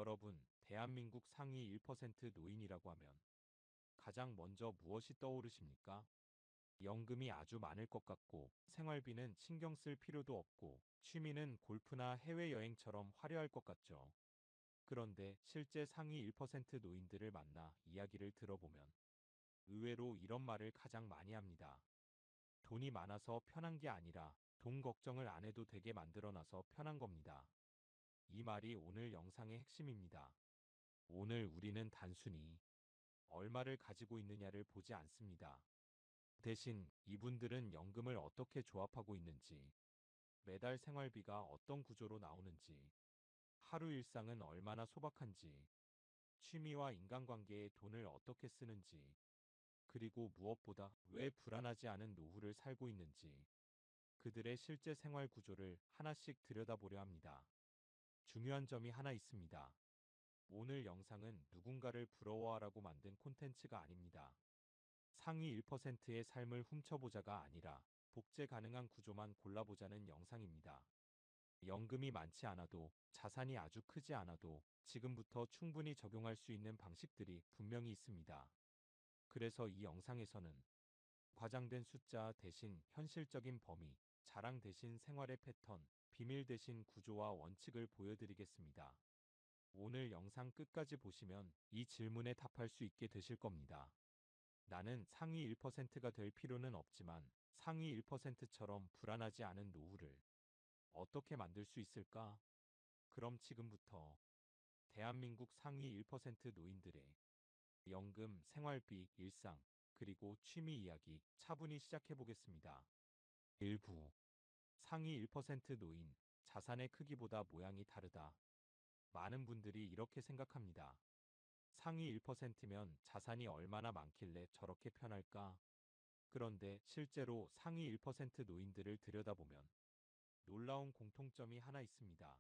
여러분, 대한민국 상위 1% 노인이라고 하면 가장 먼저 무엇이 떠오르십니까? 연금이 아주 많을 것 같고, 생활비는 신경 쓸 필요도 없고, 취미는 골프나 해외여행처럼 화려할 것 같죠. 그런데 실제 상위 1% 노인들을 만나 이야기를 들어보면 의외로 이런 말을 가장 많이 합니다. 돈이 많아서 편한 게 아니라 돈 걱정을 안 해도 되게 만들어놔서 편한 겁니다. 이 말이 오늘 영상의 핵심입니다. 오늘 우리는 단순히 얼마를 가지고 있느냐를 보지 않습니다. 대신 이분들은 연금을 어떻게 조합하고 있는지, 매달 생활비가 어떤 구조로 나오는지, 하루 일상은 얼마나 소박한지, 취미와 인간관계에 돈을 어떻게 쓰는지, 그리고 무엇보다 왜 불안하지 않은 노후를 살고 있는지, 그들의 실제 생활 구조를 하나씩 들여다보려 합니다. 중요한 점이 하나 있습니다. 오늘 영상은 누군가를 부러워하라고 만든 콘텐츠가 아닙니다. 상위 1%의 삶을 훔쳐보자가 아니라 복제 가능한 구조만 골라보자는 영상입니다. 연금이 많지 않아도, 자산이 아주 크지 않아도 지금부터 충분히 적용할 수 있는 방식들이 분명히 있습니다. 그래서 이 영상에서는 과장된 숫자 대신 현실적인 범위, 자랑 대신 생활의 패턴, 비밀 대신 구조와 원칙을 보여드리겠습니다. 오늘 영상 끝까지 보시면 이 질문에 답할 수 있게 되실 겁니다. 나는 상위 1%가 될 필요는 없지만 상위 1%처럼 불안하지 않은 노후를 어떻게 만들 수 있을까? 그럼 지금부터 대한민국 상위 1% 노인들의 연금, 생활비, 일상, 그리고 취미 이야기 차분히 시작해 보겠습니다. 일부 상위 1% 노인, 자산의 크기보다 모양이 다르다. 많은 분들이 이렇게 생각합니다. 상위 1%면 자산이 얼마나 많길래 저렇게 편할까? 그런데 실제로 상위 1% 노인들을 들여다보면 놀라운 공통점이 하나 있습니다.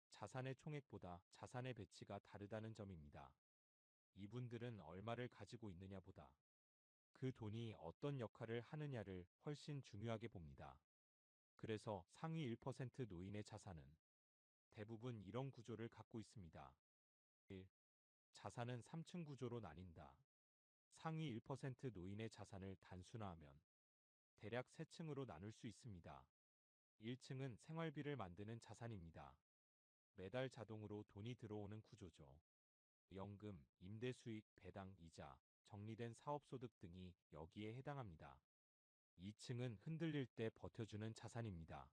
자산의 총액보다 자산의 배치가 다르다는 점입니다. 이분들은 얼마를 가지고 있느냐보다 그 돈이 어떤 역할을 하느냐를 훨씬 중요하게 봅니다. 그래서 상위 1% 노인의 자산은 대부분 이런 구조를 갖고 있습니다. 1. 자산은 3층 구조로 나뉜다. 상위 1% 노인의 자산을 단순화하면 대략 3층으로 나눌 수 있습니다. 1층은 생활비를 만드는 자산입니다. 매달 자동으로 돈이 들어오는 구조죠. 연금, 임대 수익, 배당, 이자, 정리된 사업소득 등이 여기에 해당합니다. 2층은 흔들릴 때 버텨주는 자산입니다.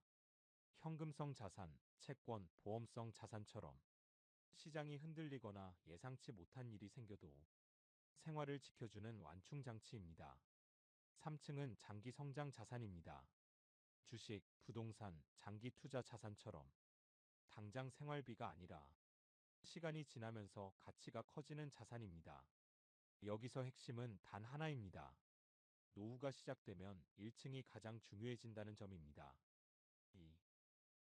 현금성 자산, 채권, 보험성 자산처럼 시장이 흔들리거나 예상치 못한 일이 생겨도 생활을 지켜주는 완충장치입니다. 3층은 장기 성장 자산입니다. 주식, 부동산, 장기 투자 자산처럼 당장 생활비가 아니라 시간이 지나면서 가치가 커지는 자산입니다. 여기서 핵심은 단 하나입니다. 노후가 시작되면 1층이 가장 중요해진다는 점입니다. 2.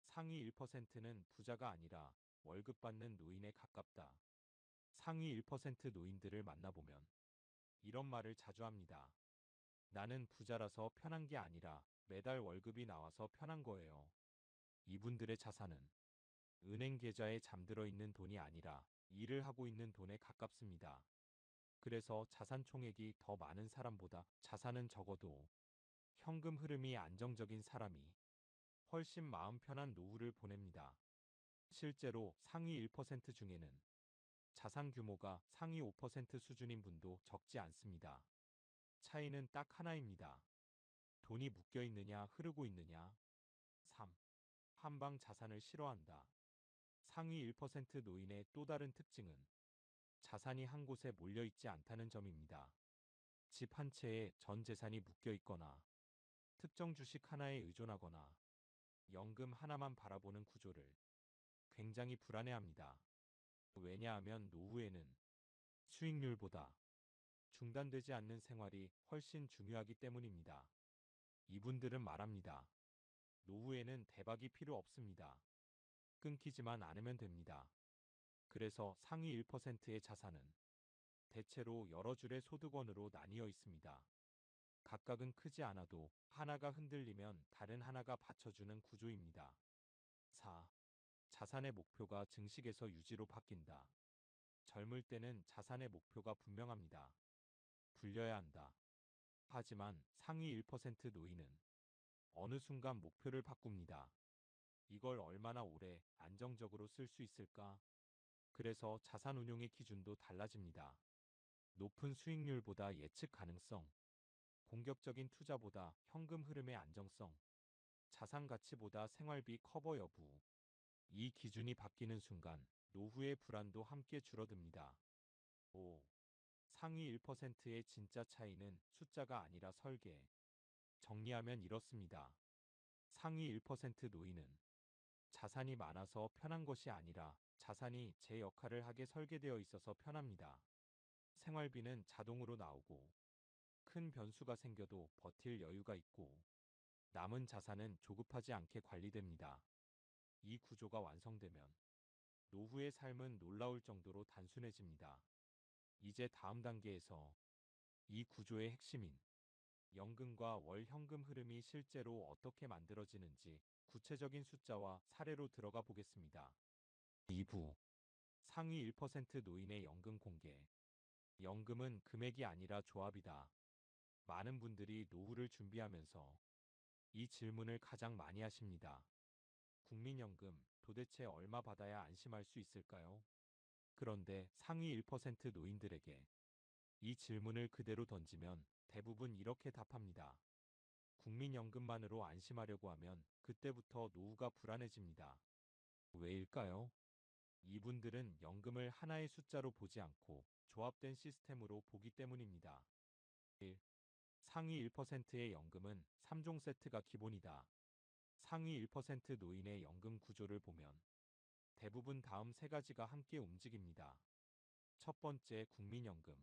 상위 1%는 부자가 아니라 월급 받는 노인에 가깝다. 상위 1% 노인들을 만나보면 이런 말을 자주 합니다. 나는 부자라서 편한 게 아니라 매달 월급이 나와서 편한 거예요. 이분들의 자산은 은행 계좌에 잠들어 있는 돈이 아니라 일을 하고 있는 돈에 가깝습니다. 그래서 자산 총액이 더 많은 사람보다 자산은 적어도 현금 흐름이 안정적인 사람이 훨씬 마음 편한 노후를 보냅니다. 실제로 상위 1% 중에는 자산 규모가 상위 5% 수준인 분도 적지 않습니다. 차이는 딱 하나입니다. 돈이 묶여 있느냐, 흐르고 있느냐. 3. 한방 자산을 싫어한다. 상위 1% 노인의 또 다른 특징은 자산이 한 곳에 몰려 있지 않다는 점입니다. 집 한 채에 전 재산이 묶여 있거나 특정 주식 하나에 의존하거나 연금 하나만 바라보는 구조를 굉장히 불안해합니다. 왜냐하면 노후에는 수익률보다 중단되지 않는 생활이 훨씬 중요하기 때문입니다. 이분들은 말합니다. 노후에는 대박이 필요 없습니다. 끊기지만 않으면 됩니다. 그래서 상위 1%의 자산은 대체로 여러 줄의 소득원으로 나뉘어 있습니다. 각각은 크지 않아도 하나가 흔들리면 다른 하나가 받쳐주는 구조입니다. 4. 자산의 목표가 증식에서 유지로 바뀐다. 젊을 때는 자산의 목표가 분명합니다. 불려야 한다. 하지만 상위 1% 노인은 어느 순간 목표를 바꿉니다. 이걸 얼마나 오래 안정적으로 쓸 수 있을까? 그래서 자산 운용의 기준도 달라집니다. 높은 수익률보다 예측 가능성, 공격적인 투자보다 현금 흐름의 안정성, 자산 가치보다 생활비 커버 여부. 이 기준이 바뀌는 순간 노후의 불안도 함께 줄어듭니다. 5. 상위 1%의 진짜 차이는 숫자가 아니라 설계. 정리하면 이렇습니다. 상위 1% 노인은 자산이 많아서 편한 것이 아니라 자산이 제 역할을 하게 설계되어 있어서 편합니다. 생활비는 자동으로 나오고 큰 변수가 생겨도 버틸 여유가 있고 남은 자산은 조급하지 않게 관리됩니다. 이 구조가 완성되면 노후의 삶은 놀라울 정도로 단순해집니다. 이제 다음 단계에서 이 구조의 핵심인 연금과 월 현금 흐름이 실제로 어떻게 만들어지는지 구체적인 숫자와 사례로 들어가 보겠습니다. 2부 상위 1% 노인의 연금 공개. 연금은 금액이 아니라 조합이다. 많은 분들이 노후를 준비하면서 이 질문을 가장 많이 하십니다. 국민연금 도대체 얼마 받아야 안심할 수 있을까요? 그런데 상위 1% 노인들에게 이 질문을 그대로 던지면 대부분 이렇게 답합니다. 국민연금만으로 안심하려고 하면 그때부터 노후가 불안해집니다. 왜일까요? 이분들은 연금을 하나의 숫자로 보지 않고 조합된 시스템으로 보기 때문입니다. 1. 상위 1%의 연금은 3종 세트가 기본이다. 상위 1% 노인의 연금 구조를 보면 대부분 다음 세 가지가 함께 움직입니다. 첫 번째, 국민연금.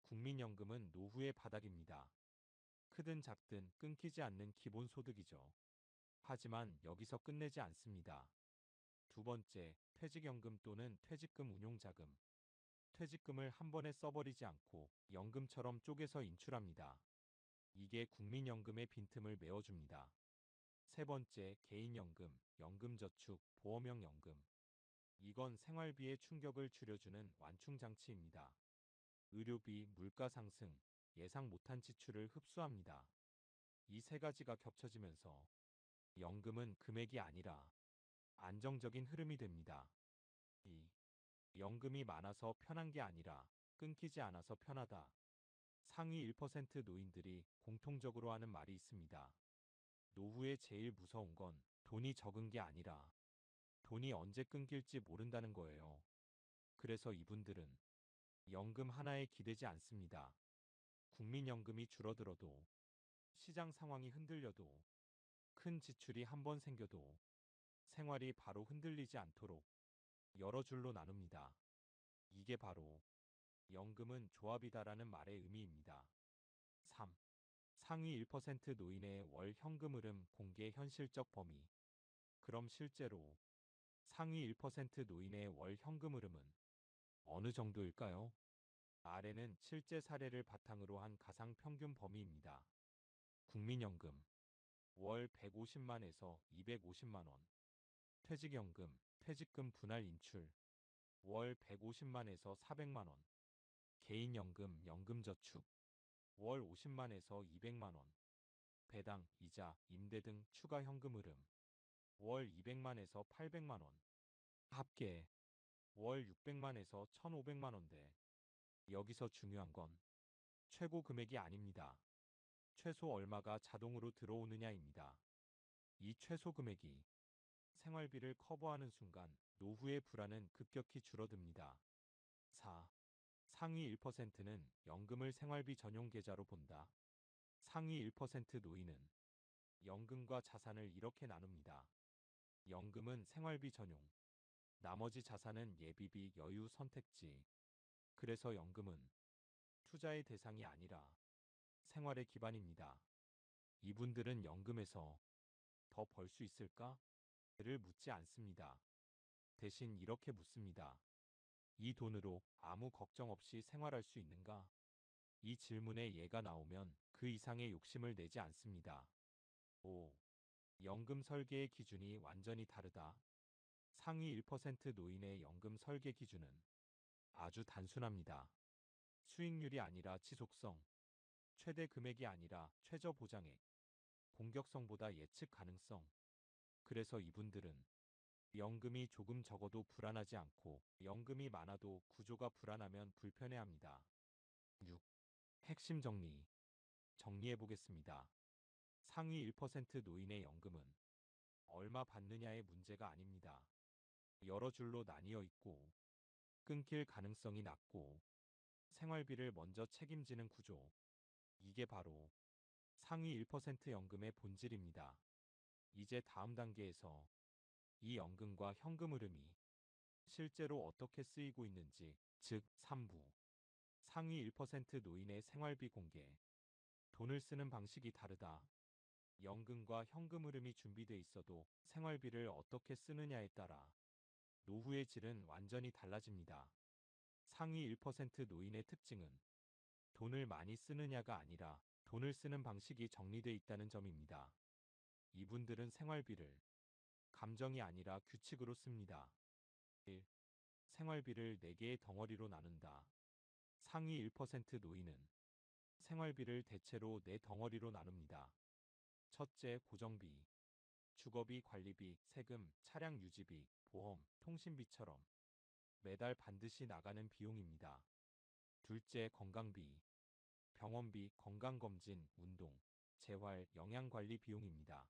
국민연금은 노후의 바닥입니다. 크든 작든 끊기지 않는 기본소득이죠. 하지만 여기서 끝내지 않습니다. 두 번째, 퇴직연금 또는 퇴직금 운용자금. 퇴직금을 한 번에 써버리지 않고 연금처럼 쪼개서 인출합니다. 이게 국민연금의 빈틈을 메워줍니다. 세 번째, 개인연금, 연금저축, 보험형 연금. 이건 생활비의 충격을 줄여주는 완충장치입니다. 의료비, 물가 상승, 예상 못한 지출을 흡수합니다. 이 세 가지가 겹쳐지면서 연금은 금액이 아니라 안정적인 흐름이 됩니다. 2. 연금이 많아서 편한 게 아니라 끊기지 않아서 편하다. 상위 1% 노인들이 공통적으로 하는 말이 있습니다. 노후에 제일 무서운 건 돈이 적은 게 아니라 돈이 언제 끊길지 모른다는 거예요. 그래서 이분들은 연금 하나에 기대지 않습니다. 국민연금이 줄어들어도, 시장 상황이 흔들려도, 큰 지출이 한 번 생겨도 생활이 바로 흔들리지 않도록 여러 줄로 나눕니다. 이게 바로 연금은 조합이다라는 말의 의미입니다. 3. 상위 1% 노인의 월 현금 흐름 공개 현실적 범위. 그럼 실제로 상위 1% 노인의 월 현금 흐름은 어느 정도일까요? 아래는 실제 사례를 바탕으로 한 가상 평균 범위입니다. 국민연금 월 150만에서 250만 원. 퇴직연금, 퇴직금 분할 인출 월 150만에서 400만 원. 개인연금, 연금저축 월 50만에서 200만 원. 배당, 이자, 임대 등 추가 현금 흐름 월 200만에서 800만 원. 합계 월 600만에서 1,500만 원대. 여기서 중요한 건 최고 금액이 아닙니다. 최소 얼마가 자동으로 들어오느냐입니다. 이 최소 금액이 생활비를 커버하는 순간 노후의 불안은 급격히 줄어듭니다. 4. 상위 1%는 연금을 생활비 전용 계좌로 본다. 상위 1% 노인은 연금과 자산을 이렇게 나눕니다. 연금은 생활비 전용, 나머지 자산은 예비비, 여유, 선택지. 그래서 연금은 투자의 대상이 아니라 생활의 기반입니다. 이분들은 연금에서 더 벌 수 있을까? 를 묻지 않습니다. 대신 이렇게 묻습니다. 이 돈으로 아무 걱정 없이 생활할 수 있는가? 이 질문에 예가 나오면 그 이상의 욕심을 내지 않습니다. 5. 연금 설계의 기준이 완전히 다르다. 상위 1% 노인의 연금 설계 기준은 아주 단순합니다. 수익률이 아니라 지속성, 최대 금액이 아니라 최저 보장액, 공격성보다 예측 가능성. 그래서 이분들은 연금이 조금 적어도 불안하지 않고 연금이 많아도 구조가 불안하면 불편해합니다. 6. 핵심 정리. 정리해 보겠습니다. 상위 1% 노인의 연금은 얼마 받느냐의 문제가 아닙니다. 여러 줄로 나뉘어 있고 끊길 가능성이 낮고 생활비를 먼저 책임지는 구조. 이게 바로 상위 1% 연금의 본질입니다. 이제 다음 단계에서 이 연금과 현금 흐름이 실제로 어떻게 쓰이고 있는지, 즉 3부. 상위 1% 노인의 생활비 공개. 돈을 쓰는 방식이 다르다. 연금과 현금 흐름이 준비돼 있어도 생활비를 어떻게 쓰느냐에 따라 노후의 질은 완전히 달라집니다. 상위 1% 노인의 특징은 돈을 많이 쓰느냐가 아니라 돈을 쓰는 방식이 정리돼 있다는 점입니다. 이분들은 생활비를 감정이 아니라 규칙으로 씁니다. 1. 생활비를 4개의 덩어리로 나눈다. 상위 1% 노인은 생활비를 대체로 4덩어리로 나눕니다. 첫째, 고정비, 주거비, 관리비, 세금, 차량 유지비, 보험, 통신비처럼 매달 반드시 나가는 비용입니다. 둘째, 건강비, 병원비, 건강검진, 운동, 재활, 영양관리 비용입니다.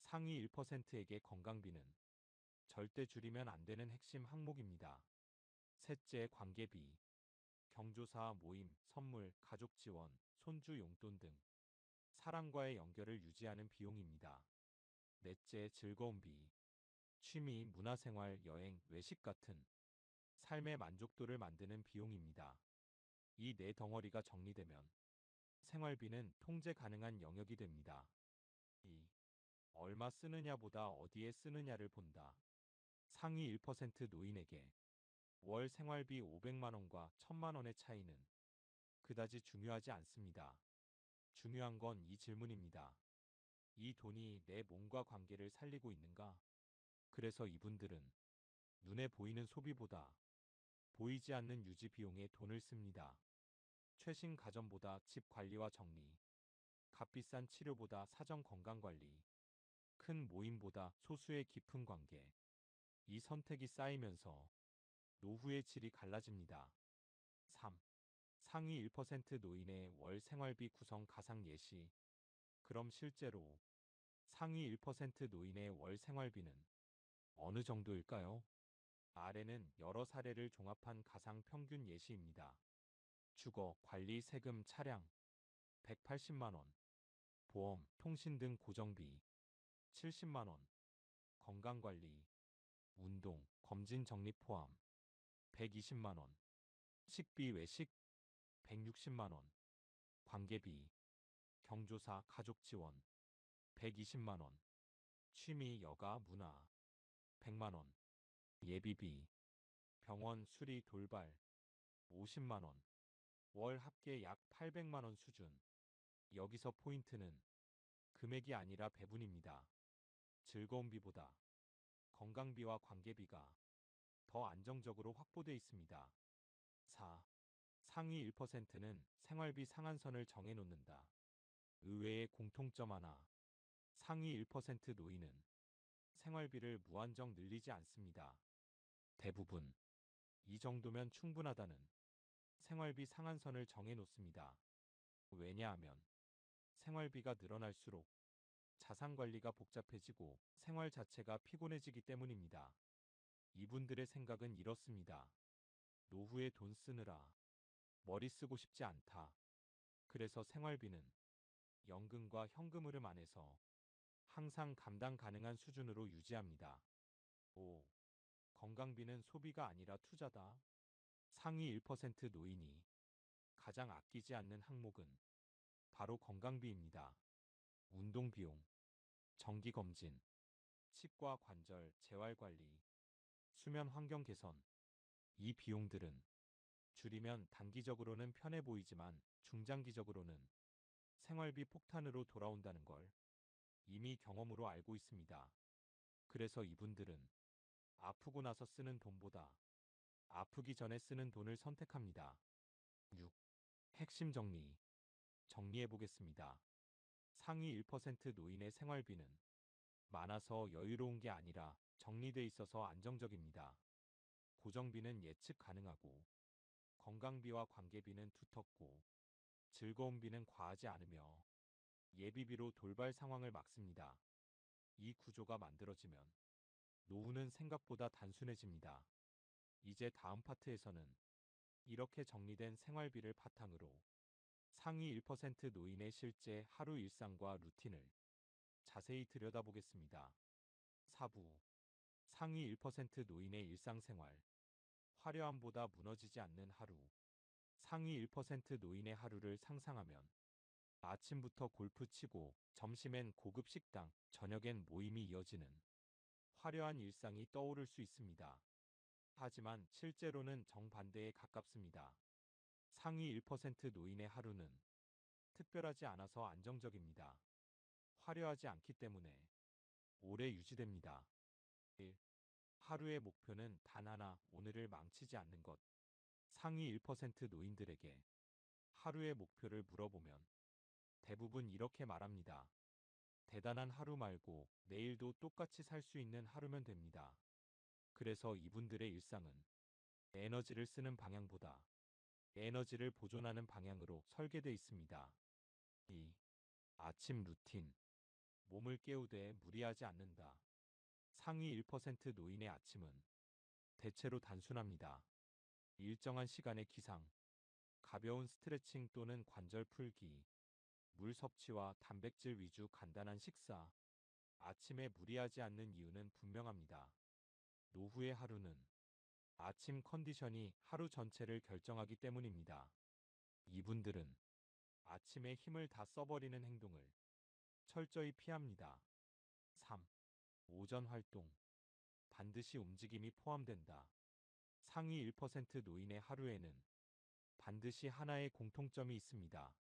상위 1%에게 건강비는 절대 줄이면 안 되는 핵심 항목입니다. 셋째, 관계비, 경조사, 모임, 선물, 가족 지원, 손주 용돈 등 사람과의 연결을 유지하는 비용입니다. 넷째, 즐거움비, 취미, 문화생활, 여행, 외식 같은 삶의 만족도를 만드는 비용입니다. 이 네 덩어리가 정리되면 생활비는 통제 가능한 영역이 됩니다. 2. 얼마 쓰느냐보다 어디에 쓰느냐를 본다. 상위 1% 노인에게 월 생활비 500만 원과 1000만 원의 차이는 그다지 중요하지 않습니다. 중요한 건 이 질문입니다. 이 돈이 내 몸과 관계를 살리고 있는가? 그래서 이분들은 눈에 보이는 소비보다 보이지 않는 유지 비용에 돈을 씁니다. 최신 가전보다 집 관리와 정리, 값비싼 치료보다 사전 건강 관리, 큰 모임보다 소수의 깊은 관계. 이 선택이 쌓이면서 노후의 질이 갈라집니다. 3. 상위 1% 노인의 월 생활비 구성 가상 예시. 그럼 실제로 상위 1% 노인의 월 생활비는 어느 정도일까요? 아래는 여러 사례를 종합한 가상 평균 예시입니다. 주거, 관리, 세금, 차량 180만 원, 보험, 통신 등 고정비 70만 원, 건강관리, 운동, 검진 적립 포함 120만 원, 식비 외식 160만 원, 관계비, 경조사, 가족 지원 120만 원, 취미, 여가, 문화 100만 원, 예비비, 병원, 수리, 돌발 50만 원, 월 합계 약 800만 원 수준. 여기서 포인트는 금액이 아니라 배분입니다. 즐거움비보다 건강비와 관계비가 더 안정적으로 확보돼 있습니다. 4. 상위 1%는 생활비 상한선을 정해놓는다. 의외의 공통점 하나. 상위 1% 노인은 생활비를 무한정 늘리지 않습니다. 대부분 이 정도면 충분하다는 생활비 상한선을 정해놓습니다. 왜냐하면 생활비가 늘어날수록 자산 관리가 복잡해지고 생활 자체가 피곤해지기 때문입니다. 이분들의 생각은 이렇습니다. 노후에 돈 쓰느라 머리 쓰고 싶지 않다. 그래서 생활비는 연금과 현금 흐름 안에서 항상 감당 가능한 수준으로 유지합니다. 5. 건강비는 소비가 아니라 투자다. 상위 1% 노인이 가장 아끼지 않는 항목은 바로 건강비입니다. 운동비용, 정기검진, 치과 관절, 재활관리, 수면 환경 개선. 이 비용들은 줄이면 단기적으로는 편해 보이지만 중장기적으로는 생활비 폭탄으로 돌아온다는 걸 이미 경험으로 알고 있습니다. 그래서 이분들은 아프고 나서 쓰는 돈보다 아프기 전에 쓰는 돈을 선택합니다. 6. 핵심 정리. 정리해 보겠습니다. 상위 1% 노인의 생활비는 많아서 여유로운 게 아니라 정리돼 있어서 안정적입니다. 고정비는 예측 가능하고, 건강비와 관계비는 두텁고, 즐거움비는 과하지 않으며 예비비로 돌발 상황을 막습니다. 이 구조가 만들어지면 노후는 생각보다 단순해집니다. 이제 다음 파트에서는 이렇게 정리된 생활비를 바탕으로 상위 1% 노인의 실제 하루 일상과 루틴을 자세히 들여다보겠습니다. 4부. 상위 1% 노인의 일상생활. 화려함보다 무너지지 않는 하루. 상위 1% 노인의 하루를 상상하면 아침부터 골프 치고 점심엔 고급 식당, 저녁엔 모임이 이어지는 화려한 일상이 떠오를 수 있습니다. 하지만 실제로는 정반대에 가깝습니다. 상위 1% 노인의 하루는 특별하지 않아서 안정적입니다. 화려하지 않기 때문에 오래 유지됩니다. 1. 하루의 목표는 단 하나, 오늘을 망치지 않는 것. 상위 1% 노인들에게 하루의 목표를 물어보면 대부분 이렇게 말합니다. 대단한 하루 말고 내일도 똑같이 살 수 있는 하루면 됩니다. 그래서 이분들의 일상은 에너지를 쓰는 방향보다 에너지를 보존하는 방향으로 설계되어 있습니다. 2. 아침 루틴. 몸을 깨우되 무리하지 않는다. 상위 1% 노인의 아침은 대체로 단순합니다. 일정한 시간의 기상, 가벼운 스트레칭 또는 관절 풀기, 물 섭취와 단백질 위주 간단한 식사. 아침에 무리하지 않는 이유는 분명합니다. 노후의 하루는 아침 컨디션이 하루 전체를 결정하기 때문입니다. 이분들은 아침에 힘을 다 써버리는 행동을 철저히 피합니다. 3. 오전 활동. 반드시 움직임이 포함된다. 상위 1% 노인의 하루에는 반드시 하나의 공통점이 있습니다.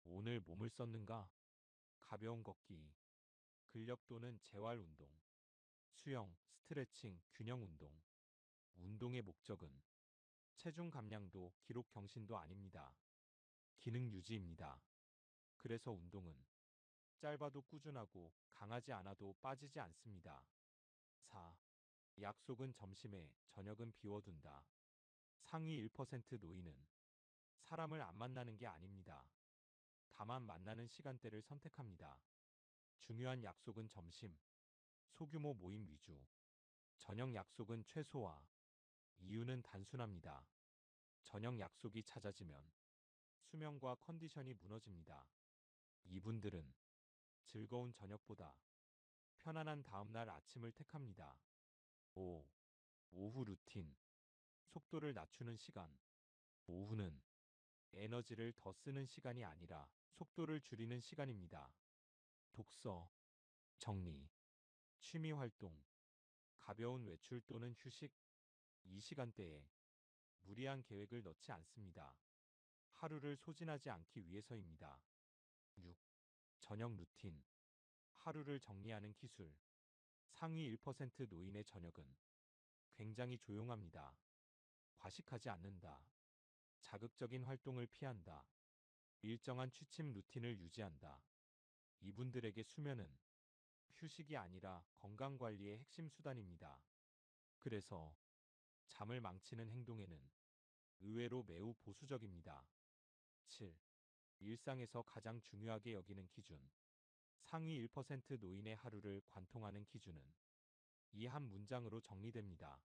오늘 몸을 썼는가? 가벼운 걷기, 근력 또는 재활 운동, 수영, 스트레칭, 균형 운동. 운동의 목적은 체중 감량도 기록 경신도 아닙니다. 기능 유지입니다. 그래서 운동은 짧아도 꾸준하고 강하지 않아도 빠지지 않습니다. 4. 약속은 점심에, 저녁은 비워둔다. 상위 1% 노인은 사람을 안 만나는 게 아닙니다. 다만 만나는 시간대를 선택합니다. 중요한 약속은 점심, 소규모 모임 위주, 저녁 약속은 최소화. 이유는 단순합니다. 저녁 약속이 잦아지면 수면과 컨디션이 무너집니다. 이분들은 즐거운 저녁보다 편안한 다음날 아침을 택합니다. 5. 오후 루틴. 속도를 낮추는 시간. 오후는 에너지를 더 쓰는 시간이 아니라 속도를 줄이는 시간입니다. 독서, 정리, 취미 활동, 가벼운 외출 또는 휴식. 이 시간대에 무리한 계획을 넣지 않습니다. 하루를 소진하지 않기 위해서입니다. 6. 저녁 루틴. 하루를 정리하는 기술. 상위 1% 노인의 저녁은 굉장히 조용합니다. 과식하지 않는다. 자극적인 활동을 피한다. 일정한 취침 루틴을 유지한다. 이분들에게 수면은 휴식이 아니라 건강관리의 핵심 수단입니다. 그래서 잠을 망치는 행동에는 의외로 매우 보수적입니다. 7. 일상에서 가장 중요하게 여기는 기준. 상위 1% 노인의 하루를 관통하는 기준은 이 한 문장으로 정리됩니다.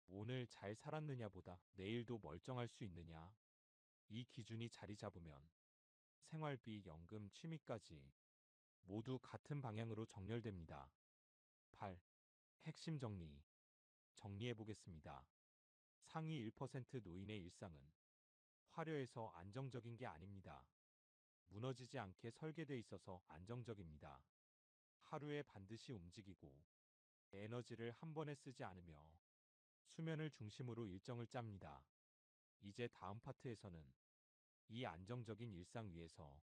오늘 잘 살았느냐보다 내일도 멀쩡할 수 있느냐. 이 기준이 자리 잡으면 생활비, 연금, 취미까지 모두 같은 방향으로 정렬됩니다. 8. 핵심 정리. 정리해 보겠습니다. 상위 1% 노인의 일상은 화려해서 안정적인 게 아닙니다. 무너지지 않게 설계돼 있어서 안정적입니다. 하루에 반드시 움직이고 에너지를 한 번에 쓰지 않으며 수면을 중심으로 일정을 짭니다. 이제 다음 파트에서는 이 안정적인 일상 위에서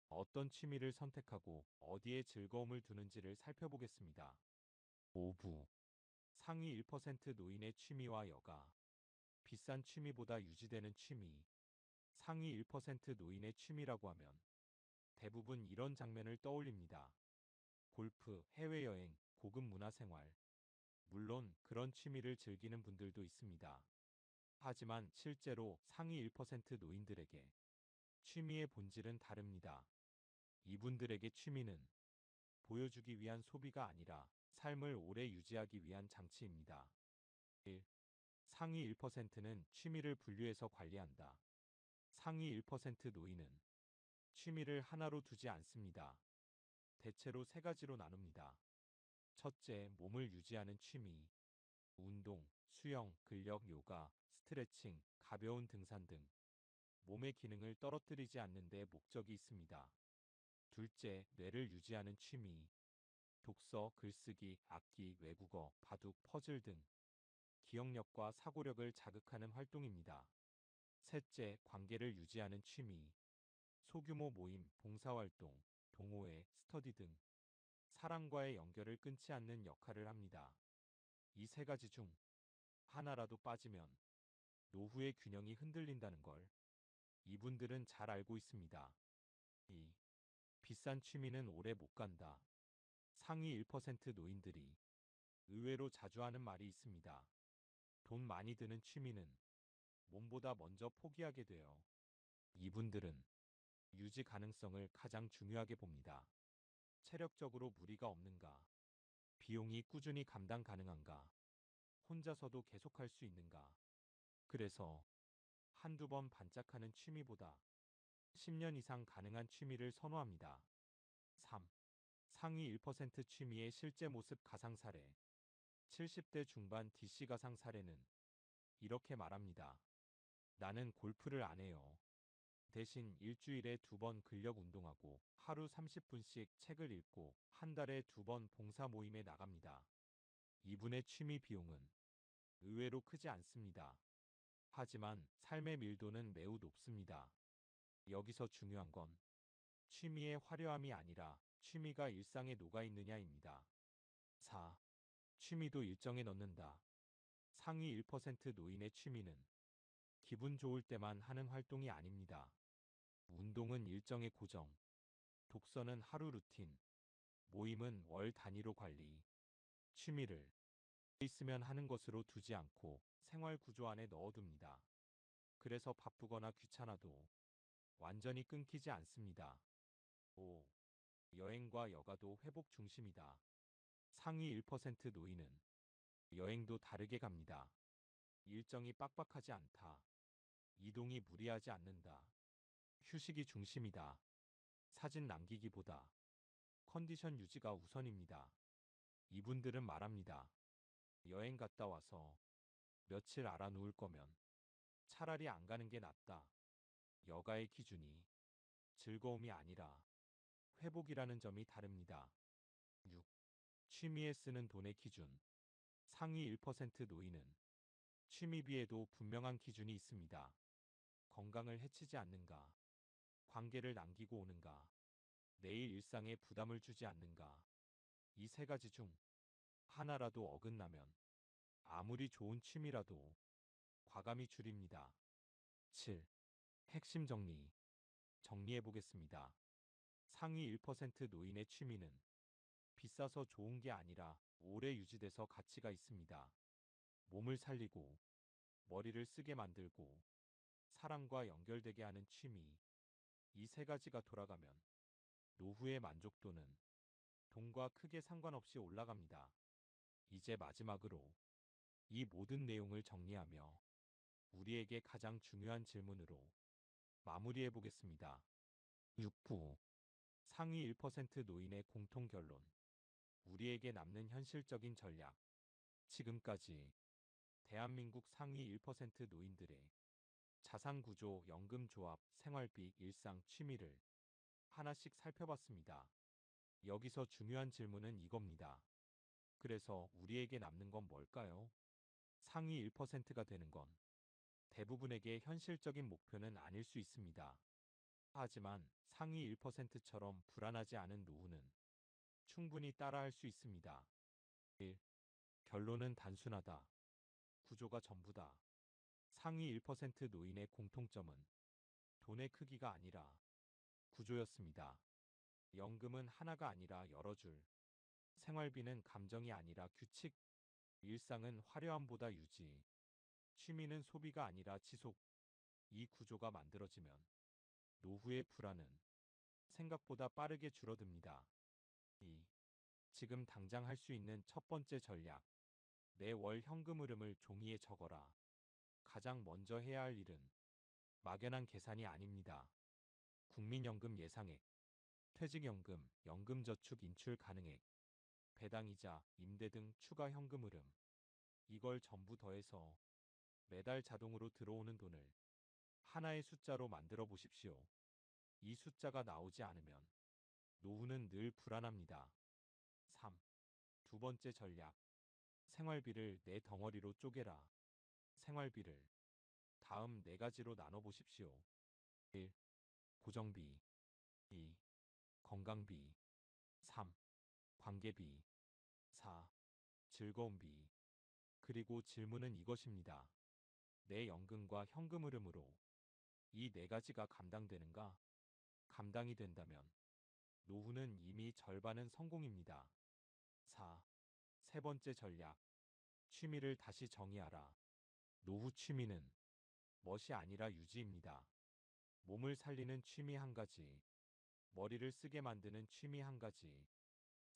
어떤 취미를 선택하고 어디에 즐거움을 두는지를 살펴보겠습니다. 5부. 상위 1% 노인의 취미와 여가. 비싼 취미보다 유지되는 취미, 상위 1% 노인의 취미라고 하면 대부분 이런 장면을 떠올립니다. 골프, 해외여행, 고급 문화생활. 물론 그런 취미를 즐기는 분들도 있습니다. 하지만 실제로 상위 1% 노인들에게 취미의 본질은 다릅니다. 이분들에게 취미는 보여주기 위한 소비가 아니라 삶을 오래 유지하기 위한 장치입니다. 1. 상위 1%는 취미를 분류해서 관리한다. 상위 1% 노인은 취미를 하나로 두지 않습니다. 대체로 세 가지로 나눕니다. 첫째, 몸을 유지하는 취미. 운동, 수영, 근력, 요가, 스트레칭, 가벼운 등산 등 몸의 기능을 떨어뜨리지 않는 데 목적이 있습니다. 둘째, 뇌를 유지하는 취미. 독서, 글쓰기, 악기, 외국어, 바둑, 퍼즐 등 기억력과 사고력을 자극하는 활동입니다. 셋째, 관계를 유지하는 취미. 소규모 모임, 봉사활동, 동호회, 스터디 등 사람과의 연결을 끊지 않는 역할을 합니다. 이 세 가지 중 하나라도 빠지면 노후의 균형이 흔들린다는 걸 이분들은 잘 알고 있습니다. 2. 비싼 취미는 오래 못 간다. 상위 1% 노인들이 의외로 자주 하는 말이 있습니다. 돈 많이 드는 취미는 몸보다 먼저 포기하게 돼요. 이분들은 유지 가능성을 가장 중요하게 봅니다. 체력적으로 무리가 없는가? 비용이 꾸준히 감당 가능한가? 혼자서도 계속할 수 있는가? 그래서 한두 번 반짝하는 취미보다 10년 이상 가능한 취미를 선호합니다. 3. 상위 1% 취미의 실제 모습 가상 사례. 70대 중반 DC 가상 사례는 이렇게 말합니다. 나는 골프를 안 해요. 대신 일주일에 2번 근력 운동하고 하루 30분씩 책을 읽고 한 달에 2번 봉사 모임에 나갑니다. 이분의 취미 비용은 의외로 크지 않습니다. 하지만 삶의 밀도는 매우 높습니다. 여기서 중요한 건 취미의 화려함이 아니라 취미가 일상에 녹아있느냐입니다. 4. 취미도 일정에 넣는다. 상위 1% 노인의 취미는 기분 좋을 때만 하는 활동이 아닙니다. 운동은 일정의 고정, 독서는 하루 루틴, 모임은 월 단위로 관리, 취미를 있으면 하는 것으로 두지 않고 생활 구조 안에 넣어둡니다. 그래서 바쁘거나 귀찮아도 완전히 끊기지 않습니다. 5. 여행과 여가도 회복 중심이다. 상위 1% 노인은 여행도 다르게 갑니다. 일정이 빡빡하지 않다. 이동이 무리하지 않는다. 휴식이 중심이다. 사진 남기기보다 컨디션 유지가 우선입니다. 이분들은 말합니다. 여행 갔다 와서 며칠 알아 누울 거면 차라리 안 가는 게 낫다. 여가의 기준이 즐거움이 아니라 회복이라는 점이 다릅니다. 6. 취미에 쓰는 돈의 기준. 상위 1% 노인은 취미비에도 분명한 기준이 있습니다. 건강을 해치지 않는가? 관계를 남기고 오는가? 내일 일상에 부담을 주지 않는가? 이 세 가지 중 하나라도 어긋나면 아무리 좋은 취미라도 과감히 줄입니다. 7. 핵심 정리. 정리해 보겠습니다. 상위 1% 노인의 취미는 비싸서 좋은 게 아니라 오래 유지돼서 가치가 있습니다. 몸을 살리고 머리를 쓰게 만들고 사람과 연결되게 하는 취미. 이 세 가지가 돌아가면 노후의 만족도는 돈과 크게 상관없이 올라갑니다. 이제 마지막으로 이 모든 내용을 정리하며 우리에게 가장 중요한 질문으로 마무리해 보겠습니다. 6부 상위 1% 노인의 공통 결론. 우리에게 남는 현실적인 전략. 지금까지 대한민국 상위 1% 노인들의 자산 구조, 연금 조합, 생활비, 일상, 취미를 하나씩 살펴봤습니다. 여기서 중요한 질문은 이겁니다. 그래서 우리에게 남는 건 뭘까요? 상위 1%가 되는 건 대부분에게 현실적인 목표는 아닐 수 있습니다. 하지만 상위 1%처럼 불안하지 않은 노후는 충분히 따라할 수 있습니다. 1. 결론은 단순하다. 구조가 전부다. 상위 1% 노인의 공통점은 돈의 크기가 아니라 구조였습니다. 연금은 하나가 아니라 여러 줄, 생활비는 감정이 아니라 규칙, 일상은 화려함보다 유지, 취미는 소비가 아니라 지속. 이 구조가 만들어지면 노후의 불안은 생각보다 빠르게 줄어듭니다. 이 지금 당장 할 수 있는 첫 번째 전략. 내 월 현금 흐름을 종이에 적어라. 가장 먼저 해야 할 일은 막연한 계산이 아닙니다. 국민연금 예상액, 퇴직연금, 연금저축 인출 가능액, 배당이자, 임대 등 추가 현금 흐름. 이걸 전부 더해서 매달 자동으로 들어오는 돈을 하나의 숫자로 만들어 보십시오. 이 숫자가 나오지 않으면 노후는 늘 불안합니다. 3. 두 번째 전략. 생활비를 내 덩어리로 쪼개라. 생활비를 다음 네 가지로 나눠 보십시오. 1. 고정비. 2. 건강비. 3. 관계비. 4. 즐거움비. 그리고 질문은 이것입니다. 내 연금과 현금 흐름으로 이 네 가지가 감당되는가? 감당이 된다면 노후는 이미 절반은 성공입니다. 4. 세 번째 전략. 취미를 다시 정의하라. 노후 취미는 멋이 아니라 유지입니다. 몸을 살리는 취미 한 가지, 머리를 쓰게 만드는 취미 한 가지,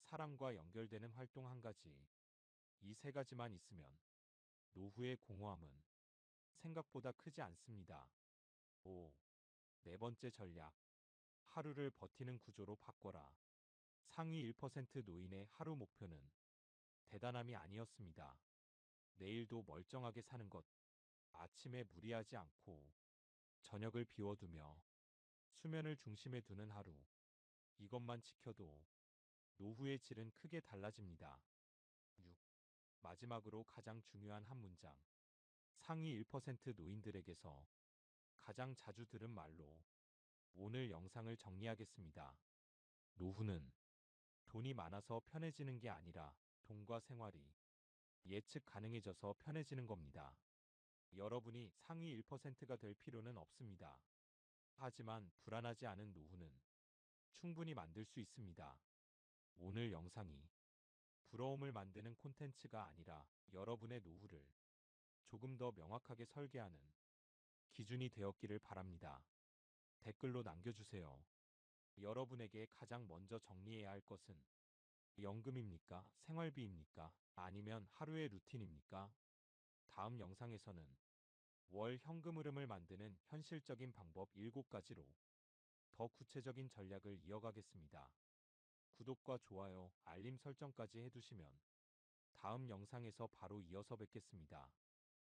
사람과 연결되는 활동 한 가지. 이 세 가지만 있으면 노후의 공허함은 생각보다 크지 않습니다. 5. 네 번째 전략. 하루를 버티는 구조로 바꿔라. 상위 1% 노인의 하루 목표는 대단함이 아니었습니다. 내일도 멀쩡하게 사는 것, 아침에 무리하지 않고 저녁을 비워두며 수면을 중심에 두는 하루. 이것만 지켜도 노후의 질은 크게 달라집니다. 6. 마지막으로 가장 중요한 한 문장. 상위 1% 노인들에게서 가장 자주 들은 말로 오늘 영상을 정리하겠습니다. 노후는 돈이 많아서 편해지는 게 아니라 돈과 생활이 예측 가능해져서 편해지는 겁니다. 여러분이 상위 1%가 될 필요는 없습니다. 하지만 불안하지 않은 노후는 충분히 만들 수 있습니다. 오늘 영상이 부러움을 만드는 콘텐츠가 아니라 여러분의 노후를 조금 더 명확하게 설계하는 기준이 되었기를 바랍니다. 댓글로 남겨주세요. 여러분에게 가장 먼저 정리해야 할 것은 연금입니까? 생활비입니까? 아니면 하루의 루틴입니까? 다음 영상에서는 월 현금 흐름을 만드는 현실적인 방법 7가지로 더 구체적인 전략을 이어가겠습니다. 구독과 좋아요, 알림 설정까지 해두시면 다음 영상에서 바로 이어서 뵙겠습니다.